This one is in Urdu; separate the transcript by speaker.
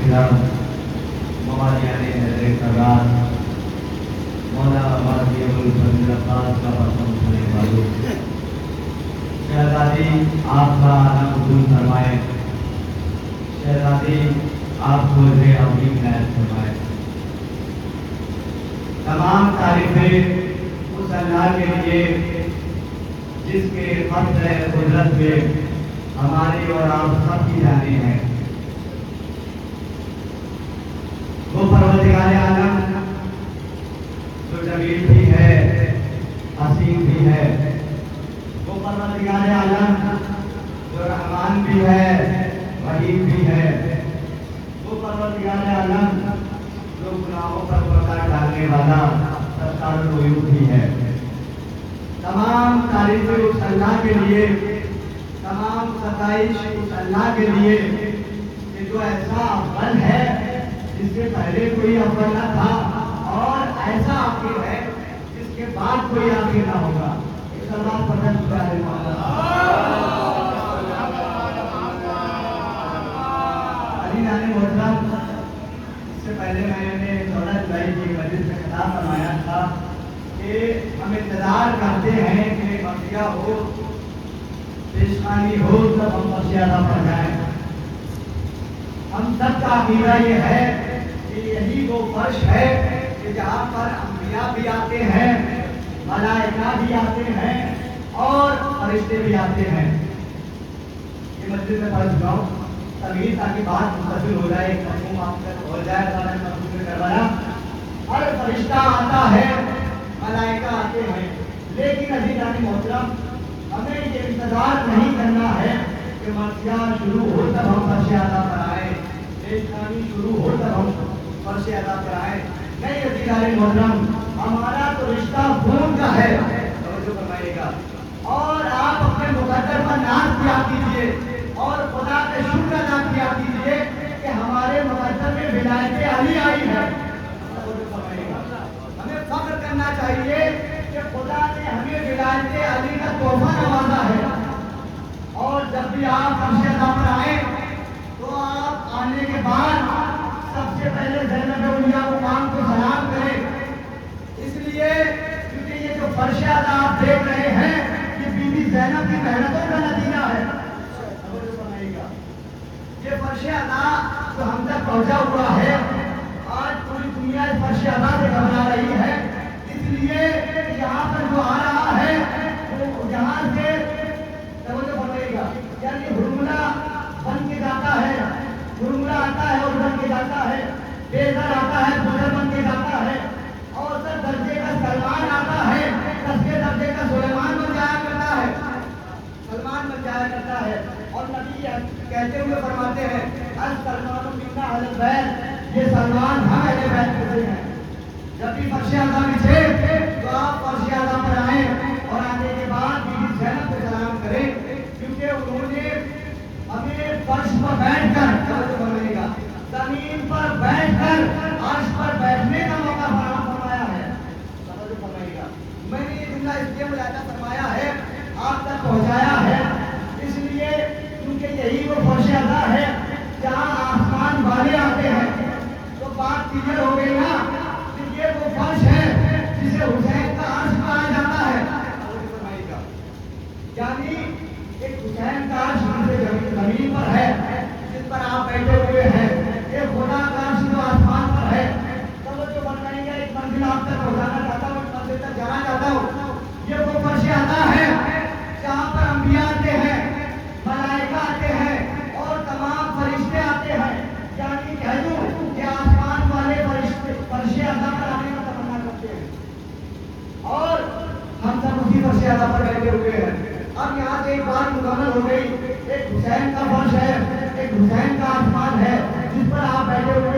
Speaker 1: کرام موالیان حضرت سرکار مولا والی ابوالفضل عباس کا پسند ہونے والوں شہزادی آپ کا نام قبول فرمائے، شہزادی آپ کو سے عظیم عنایت فرمائے۔ تمام تعریفیں اس اللہ کے لیے جس کے فضل قدرت میں ہماری اور آپ سب کی جانی ہے۔ وہ پروردگار عالم جو جمیل بھی ہے، حسین بھی ہے، وہ پروردگار عالم جو رحمان بھی ہے، رحیم بھی ہے، وہ پروردگار عالم جو گناہوں پر پردہ ڈالنے والا ستار الغیوب بھی ہے۔ تمام تعریفیں اس اللہ کے لیے، تمام ستائش اس اللہ کے لیے کہ جو ایسا اول ہے جس سے پہلے کوئی اول نہ تھا، اور ایسا آخر ہے جس کے بعد کوئی آخر نہ ہوگا۔ اس اللہ پر علی جان محترم، اس سے پہلے میں نے 14 جولائی کی مجلس میں خطاب فرمایا تھا کہ ہم انتظار کرتے ہیں کہ مرثیہ ہو، پیشخوانی ہو، تب ہم مرثیہ ادا پر جائیں۔ ہم سب کا عقیدہ یہ ہے کہ یہی وہ فرش ہے کہ جہاں پر انبیاء بھی آتے ہیں، ملائکہ بھی آتے ہیں اور فرشتے بھی آتے ہیں۔ یہ مجلس میں پڑھ چکا ہوں تبھی تاکہ بات متصل ہو جائے، ایک مفہوم آپ تک ہو جائے، تو میں مفہوم کروایا۔ ہر فرشتہ آتا ہے، ملائکہ آتے ہیں، لیکن عزیزان محترم ہمیں یہ انتظار نہیں کرنا ہے کہ مرثیہ شروع ہو تب ہم فرش ادا پر آئیں، پیشخوانی شروع ہو تب ہم فرش ادا پر آئیں۔ نہیں عزیزان محترم، ہمارا تو رشتہ خون کا ہے، توجہ فرمائیے گا، اور آپ اپنے مقدر پر ناز کیا کیجیے اور خدا کا شکر ادا کیا کیجیے کہ ہمارے مقدر میں ولایت علی آئی ہے۔ ہمیں فخر کرنا چاہیے کہ خدا نے ہمیں ولایت علی کا تحفہ نوازا ہے، اور جب بھی آپ فرش ادا پر آئیں تو آپ آنے کے بعد سب سے پہلے زینب اولیاء مقام کو سلام کریں، اس لیے کیونکہ یہ جو فرش ادا آپ دیکھ رہے ہیں یہ بی بی زینب کی محنتوں کا نتیجہ ہے۔ یہ فرش ادا جو ہم تک پہنچا ہوا ہے، آج پوری دنیا اس فرش ادا سے گھبرا رہی ہے، اس لیے یہاں پر جو آ رہا ہے وہ یہاں سے توجہ فرمائیے گا، یعنی ہرملہ بن کے جاتا ہے، ہرملہ آتا ہے اور بن کے جاتا ہے، بیزر آتا ہے، بزر بن کے جاتا ہے، اوسط درجے کا سلمان آتا ہے، 10ویں درجے کا سلیمان بن جایا کرتا ہے، سلمان بن جایا کرتا ہے۔ اور نبی کہتے ہوئے فرماتے ہیں السلمان منا اہل البیت، یہ سلمان ہم اہل بیت میں سے ہیں۔ جب بھی فرش ادا بچھے تو آپ فرش ادا پر آئیں اور آنے کے بعد بی بی زینب کو سلام کریں، کیونکہ انہوں نے ہمیں فرش پر بیٹھ کر زمین پر بیٹھ کر عرش پر بیٹھنے کا موقع فراہم فرمایا ہے۔ میں نے یہ جملہ اس لیے ملاحظہ فرمایا ہے، آپ تک پہنچایا ہے، اس لیے کیونکہ یہی وہ فرش ادا ہے جہاں آسمان والے آتے ہیں، تو بات کلیئر ہو گئی نا کہ یہ وہ فرش ہے جسے حسین کا عرش کہا جاتا ہے۔ یعنی ایک حسین کا عرش زمین پر ہے جس پر آپ بیٹھے ہوئے ہیں، ایک خدا کا عرش جو آسمان پر ہے۔ توجہ فرمائیں گے، ایک منزل آپ تک پہنچانا چاہتا ہوں، ایک منزل تک جانا چاہتا ہوں۔ یہ وہ فرش ادا ہے جہاں پر انبیاء آتے ہیں، ملائکہ آتے ہیں اور تمام فرشتے آتے ہیں، یعنی کہہ دوں کہ آسمان والے فرشتے فرش ادا پر آنے کا تمنا کرتے ہیں، اور ہم سب اسی فرش ادا پر بیٹھے ہوئے ہیں۔ اب یہاں سے ایک بات مکمل ہو گئی، ایک حسین کا فرش ہے، ایک حسین کا آسمان ہے جس پر آپ بیٹھے ہوئے